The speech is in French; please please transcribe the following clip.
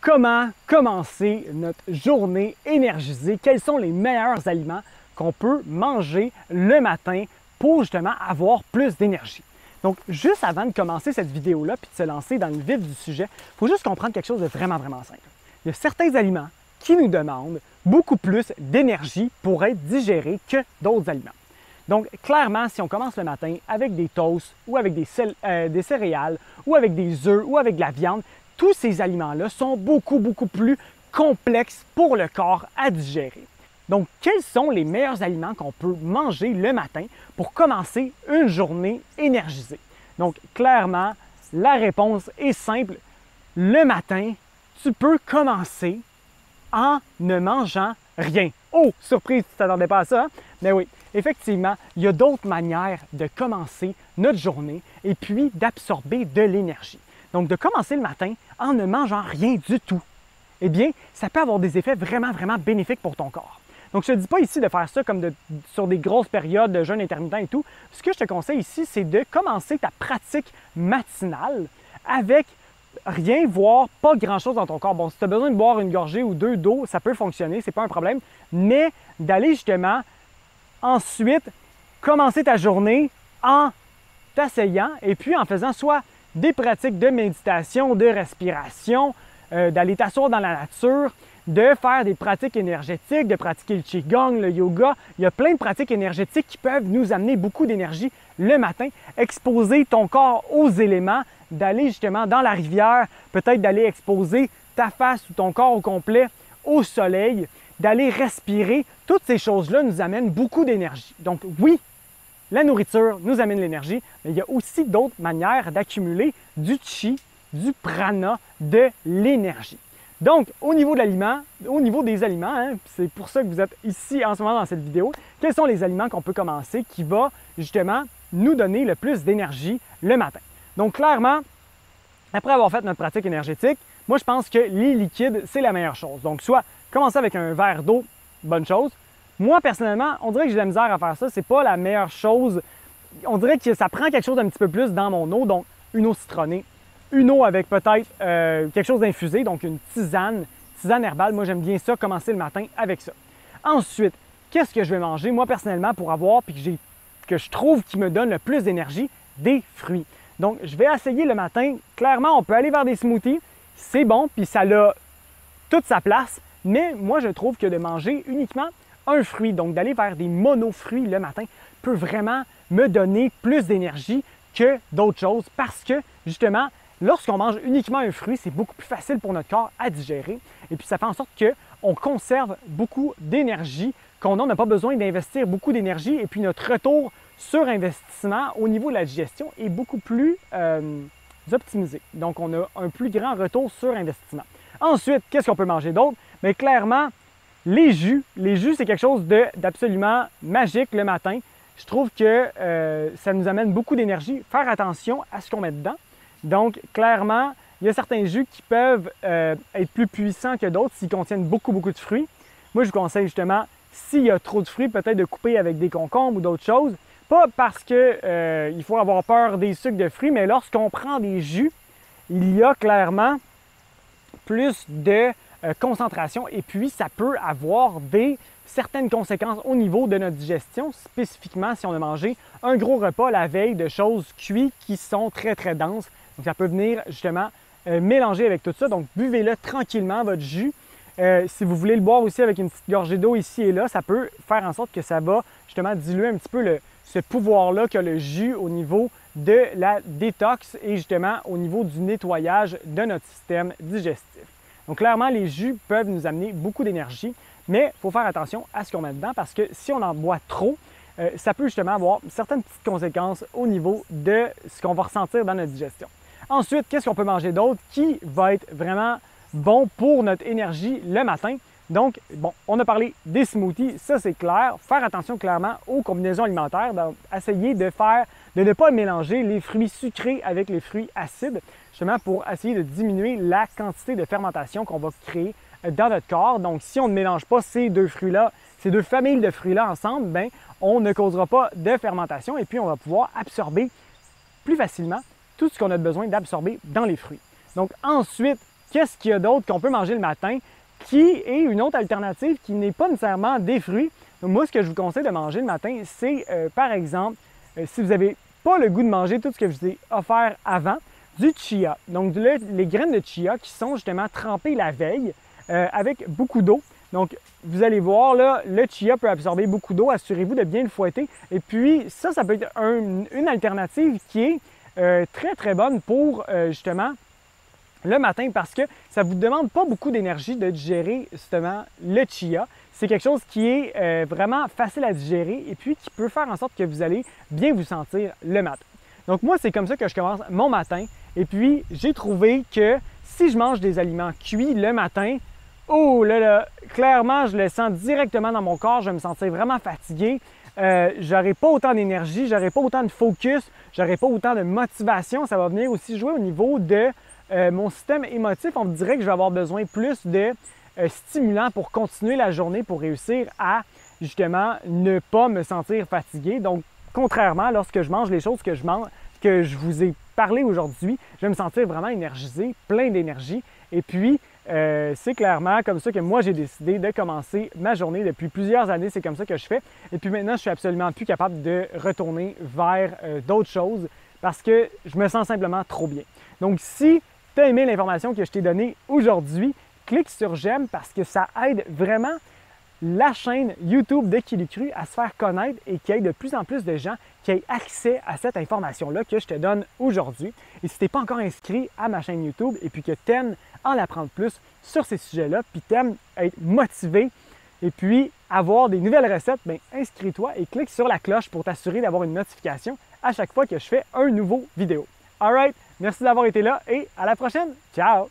comment commencer notre journée énergisée? Quels sont les meilleurs aliments qu'on peut manger le matin pour justement avoir plus d'énergie? Donc, juste avant de commencer cette vidéo-là puis de se lancer dans le vif du sujet, il faut juste comprendre quelque chose de vraiment simple. Il y a certains aliments qui nous demandent beaucoup plus d'énergie pour être digérés que d'autres aliments. Donc, clairement, si on commence le matin avec des toasts ou avec des céréales ou avec des œufs ou avec de la viande, tous ces aliments-là sont beaucoup plus complexes pour le corps à digérer. Donc, quels sont les meilleurs aliments qu'on peut manger le matin pour commencer une journée énergisée? Donc, clairement, la réponse est simple. Le matin, tu peux commencer en ne mangeant rien. Oh, surprise, tu ne t'attendais pas à ça, hein? Mais oui, effectivement, il y a d'autres manières de commencer notre journée et puis d'absorber de l'énergie. Donc, de commencer le matin en ne mangeant rien du tout, eh bien, ça peut avoir des effets vraiment bénéfiques pour ton corps. Donc, je ne te dis pas ici de faire ça comme sur des grosses périodes de jeûne intermittent et tout. Ce que je te conseille ici, c'est de commencer ta pratique matinale avec rien, voire pas grand-chose dans ton corps. Bon, si tu as besoin de boire une gorgée ou deux d'eau, ça peut fonctionner, c'est pas un problème, mais d'aller justement ensuite commencer ta journée en t'asseyant et puis en faisant soit des pratiques de méditation, de respiration, d'aller t'asseoir dans la nature, de faire des pratiques énergétiques, de pratiquer le qigong, le yoga. Il y a plein de pratiques énergétiques qui peuvent nous amener beaucoup d'énergie le matin. Exposer ton corps aux éléments, d'aller justement dans la rivière, peut-être d'aller exposer ta face ou ton corps au complet au soleil, d'aller respirer. Toutes ces choses-là nous amènent beaucoup d'énergie. Donc oui, la nourriture nous amène l'énergie, mais il y a aussi d'autres manières d'accumuler du chi, du prana, de l'énergie. Donc, au niveau des aliments, hein, c'est pour ça que vous êtes ici en ce moment dans cette vidéo, quels sont les aliments qu'on peut commencer qui vont justement nous donner le plus d'énergie le matin? Donc, clairement, après avoir fait notre pratique énergétique, moi, je pense que les liquides, c'est la meilleure chose. Donc, soit commencer avec un verre d'eau, bonne chose. Moi, personnellement, on dirait que j'ai de la misère à faire ça. C'est pas la meilleure chose. On dirait que ça prend quelque chose d'un petit peu plus dans mon eau. Donc, une eau citronnée, une eau avec peut-être quelque chose d'infusé, donc une tisane herbale. Moi, j'aime bien ça, commencer le matin avec ça. Ensuite, qu'est-ce que je vais manger? Moi, personnellement, pour avoir, puis que je trouve qui me donne le plus d'énergie, des fruits. Donc, je vais essayer le matin. Clairement, on peut aller vers des smoothies. C'est bon, puis ça a toute sa place. Mais moi, je trouve que de manger uniquement un fruit, donc d'aller vers des monofruits le matin, peut vraiment me donner plus d'énergie que d'autres choses parce que, justement, lorsqu'on mange uniquement un fruit, c'est beaucoup plus facile pour notre corps à digérer et puis ça fait en sorte qu'on conserve beaucoup d'énergie, qu'on n'a pas besoin d'investir beaucoup d'énergie et puis notre retour sur investissement au niveau de la digestion est beaucoup plus optimisé. Donc, on a un plus grand retour sur investissement. Ensuite, qu'est-ce qu'on peut manger d'autre? Bien, clairement, les jus. Les jus, c'est quelque chose d'absolument magique le matin. Je trouve que ça nous amène beaucoup d'énergie. Faire attention à ce qu'on met dedans. Donc, clairement, il y a certains jus qui peuvent être plus puissants que d'autres s'ils contiennent beaucoup de fruits. Moi, je vous conseille justement, s'il y a trop de fruits, peut-être de couper avec des concombres ou d'autres choses. Pas parce qu'il faut avoir peur des sucres de fruits, mais lorsqu'on prend des jus, il y a clairement plus de concentration et puis ça peut avoir certaines conséquences au niveau de notre digestion, spécifiquement si on a mangé un gros repas la veille de choses cuites qui sont très denses. Donc ça peut venir justement mélanger avec tout ça. Donc buvez-le tranquillement, votre jus. Si vous voulez le boire aussi avec une petite gorgée d'eau ici et là, ça peut faire en sorte que ça va justement diluer un petit peu ce pouvoir-là qu'a le jus au niveau de la détox et justement au niveau du nettoyage de notre système digestif. Donc clairement, les jus peuvent nous amener beaucoup d'énergie, mais il faut faire attention à ce qu'on met dedans parce que si on en boit trop, ça peut justement avoir certaines petites conséquences au niveau de ce qu'on va ressentir dans notre digestion. Ensuite, qu'est-ce qu'on peut manger d'autre qui va être vraiment bon pour notre énergie le matin? Donc, bon, on a parlé des smoothies, ça c'est clair. Faire attention clairement aux combinaisons alimentaires, donc essayer de ne pas mélanger les fruits sucrés avec les fruits acides, justement pour essayer de diminuer la quantité de fermentation qu'on va créer dans notre corps. Donc, si on ne mélange pas ces deux fruits-là, ces deux familles de fruits-là ensemble, bien, on ne causera pas de fermentation et puis on va pouvoir absorber plus facilement tout ce qu'on a besoin d'absorber dans les fruits. Donc ensuite, qu'est-ce qu'il y a d'autre qu'on peut manger le matin qui est une autre alternative qui n'est pas nécessairement des fruits. Donc, moi, ce que je vous conseille de manger le matin, c'est par exemple, si vous n'avez pas le goût de manger tout ce que je vous ai offert avant, du chia. Donc, les graines de chia qui sont justement trempées la veille avec beaucoup d'eau. Donc, vous allez voir, là, le chia peut absorber beaucoup d'eau. Assurez-vous de bien le fouetter. Et puis, ça peut être une alternative qui est très, très bonne pour, justement, le matin parce que ça ne vous demande pas beaucoup d'énergie de digérer, justement, le chia. C'est quelque chose qui est vraiment facile à digérer et puis qui peut faire en sorte que vous allez bien vous sentir le matin. Donc, moi, c'est comme ça que je commence mon matin. Et puis, j'ai trouvé que si je mange des aliments cuits le matin, oh là, clairement, je le sens directement dans mon corps, je vais me sentir vraiment fatigué. J'aurai pas autant d'énergie, j'aurai pas autant de focus, j'aurai pas autant de motivation. Ça va venir aussi jouer au niveau de mon système émotif. On me dirait que je vais avoir besoin plus de stimulants pour continuer la journée, pour réussir à justement ne pas me sentir fatigué. Donc, contrairement, lorsque je mange les choses que je vous ai parlé aujourd'hui, je vais me sentir vraiment énergisé, plein d'énergie. Et puis, c'est clairement comme ça que moi, j'ai décidé de commencer ma journée depuis plusieurs années. C'est comme ça que je fais. Et puis maintenant, je suis absolument plus capable de retourner vers d'autres choses parce que je me sens simplement trop bien. Donc, si tu as aimé l'information que je t'ai donnée aujourd'hui, clique sur j'aime parce que ça aide vraiment la chaîne YouTube de Qui l'eût cru à se faire connaître et qu'il y ait de plus en plus de gens qui aient accès à cette information-là que je te donne aujourd'hui. Et si tu n'es pas encore inscrit à ma chaîne YouTube et puis que tu aimes en apprendre plus sur ces sujets-là, puis tu aimes être motivé et puis avoir des nouvelles recettes, bien, inscris-toi et clique sur la cloche pour t'assurer d'avoir une notification à chaque fois que je fais un nouveau vidéo. Alright, merci d'avoir été là et à la prochaine. Ciao!